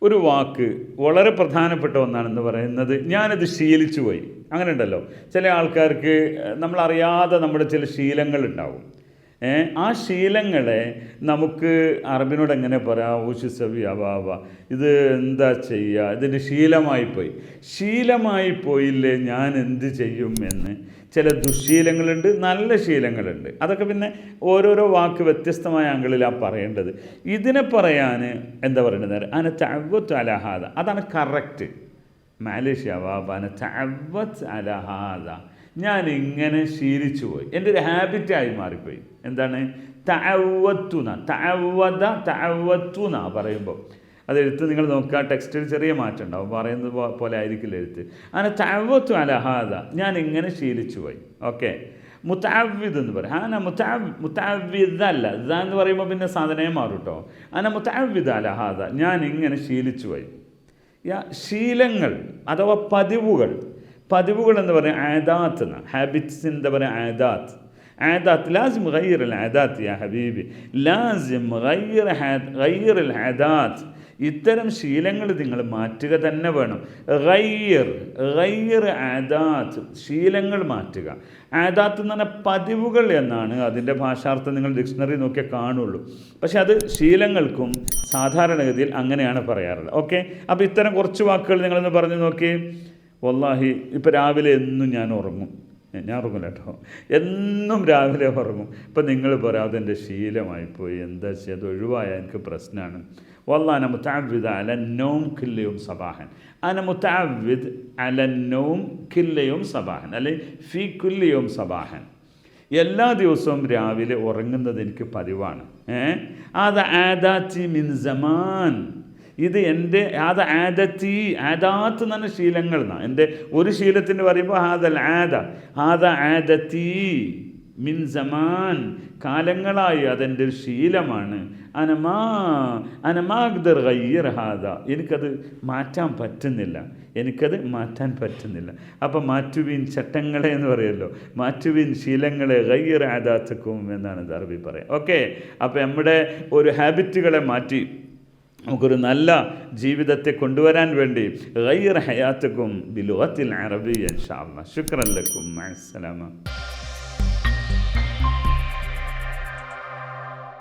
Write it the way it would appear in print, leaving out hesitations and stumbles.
ഒരു വാക്ക് വളരെ പ്രധാനപ്പെട്ട ഒന്നാണെന്ന് പറയുന്നത് ഞാനത് ശീലിച്ചു പോയി. അങ്ങനെ ഉണ്ടല്ലോ, ചില ആൾക്കാർക്ക് നമ്മളറിയാതെ നമ്മുടെ ചില ശീലങ്ങളുണ്ടാവും. ആ ശീലങ്ങളെ നമുക്ക് അറബിനോട് എങ്ങനെ പറയാം, ഊഷിസവി അവാവ, ഇത് എന്താ ചെയ്യുക, ഇതിൻ്റെ ശീലമായി പോയില്ലേ ഞാൻ എന്ത് ചെയ്യും എന്ന്. ചില ദുശ്ശീലങ്ങളുണ്ട്, നല്ല ശീലങ്ങളുണ്ട്. അതൊക്കെ പിന്നെ ഓരോരോ വാക്ക് വ്യത്യസ്തമായ ആംഗിളിലാണ് പറയേണ്ടത്. ഇതിനെ പറയാൻ എന്താ പറയേണ്ടത്, അന തഅവ്വത്ത് അലഹാദ, അതാണ് കറക്റ്റ്. മാലേഷ്യ വാബ അന തഅവ്വത്ത് അലഹാദ, ഞാൻ ഇങ്ങനെ ശീലിച്ചു പോയി, എൻ്റെ ഒരു ഹാബിറ്റായി മാറിപ്പോയി. എന്താണ് തഅവ്വത്തുന പറയുമ്പോൾ അത് എഴുത്ത് നിങ്ങൾ നോക്കുക, ടെക്സ്റ്റിൽ ചെറിയ മാറ്റം ഉണ്ടാവും, പറയുന്നത് പോലെ ആയിരിക്കില്ല എഴുത്ത്. അങ്ങനെ തഅവ്വത്തു അലഹാദ, ഞാൻ ഇങ്ങനെ ശീലിച്ചു പോയി. ഓക്കെ, മുതഅവ്വിദ് എന്ന് പറയും. മുതഅവ്വിദ് അല്ല, ഇതാ എന്ന് പറയുമ്പോൾ പിന്നെ സാധനയെ മാറും കേട്ടോ. അങ്ങനെ മുതഅവ്വിദ് അലഹാദ, ഞാൻ ഇങ്ങനെ ശീലിച്ചു പോയി. ശീലങ്ങൾ അഥവാ പതിവുകൾ എന്ന് പറയുന്നത് ആദാത്ത് എന്നാണ്. ഹാബിറ്റ്സ് എന്താ പറയുക, ആദാത്ത് ലാസിം ഗയ്യിർ അൽ ആദാത്ത് യാ ഹബീബി, ലാസിം ഗയ്യിർ അൽ ആദാത്ത്. ഇത്തരം ശീലങ്ങൾ നിങ്ങൾ മാറ്റുക തന്നെ വേണം. ഗയ്യിർ ആദാത്ത്, ശീലങ്ങൾ മാറ്റുക. ആദാത്ത് എന്ന് പറഞ്ഞാൽ പതിവുകൾ എന്നാണ് അതിൻ്റെ ഭാഷാർത്ഥം. നിങ്ങൾ ഡിക്ഷണറി നോക്കിയാൽ കാണുള്ളൂ. പക്ഷെ അത് ശീലങ്ങൾക്കും സാധാരണഗതിയിൽ അങ്ങനെയാണ് പറയാറുള്ളത്. ഓക്കെ, അപ്പോൾ ഇത്തരം കുറച്ച് വാക്കുകൾ നിങ്ങളൊന്ന് പറഞ്ഞു നോക്കി. വല്ലാഹി ഇപ്പോൾ രാവിലെ എന്നും ഞാൻ ഉറങ്ങില്ല കേട്ടോ, എന്നും രാവിലെ ഉറങ്ങും. ഇപ്പം നിങ്ങൾ പറയാം അതെൻ്റെ ശീലമായിപ്പോയി, എന്താ ചെയ്യുക, അത് ഒഴിവായാൽ എനിക്ക് പ്രശ്നമാണ്. വല്ലാഹി അന മുതഅവ്വിദ് അല നൗം കുല്ല യൗം സബാഹൻ, അന മുതഅവ്വിദ് അല നൗം കുല്ല യൗം സബാഹൻ, അല്ലെ ഫീ കുല്ല യൗം സബാഹൻ, എല്ലാ ദിവസവും രാവിലെ ഉറങ്ങുന്നത് എനിക്ക് പതിവാണ്. അത് ആദാത്തി മിൻ സമാൻ, ഇത് എൻ്റെ ആദാത്ത് എന്ന് പറഞ്ഞ ശീലങ്ങൾ എന്നാണ്. എൻ്റെ ഒരു ശീലത്തിന് പറയുമ്പോൾ ആദത്തി മിൻ സമാൻ, കാലങ്ങളായി അതെൻ്റെ ശീലമാണ്. അനമാഗ്ദർ ഗയ്യിർ ഹാദ, എനിക്കത് മാറ്റാൻ പറ്റുന്നില്ല. അപ്പം മാറ്റുവീൻ ചട്ടങ്ങളെ എന്ന് പറയുമല്ലോ, മാറ്റുവീൻ ശീലങ്ങളെ, ഗയ്യിർ ആദാത്തക്കും എന്നാണ് ഇത് അറബി പറയാം. ഓക്കെ, അപ്പം നമ്മുടെ ഒരു ഹാബിറ്റുകളെ മാറ്റി നമുക്കൊരു നല്ല ജീവിതത്തെ കൊണ്ടുവരാൻ വേണ്ടി ഗയ്യിർ ഹയാത്തക്കും ബിലുഗത്തിൽ അറബിയ്യ ഇൻഷാ അല്ലാഹ്. ശുക്രൻ ലക്കും, മഅസ്സലാമ.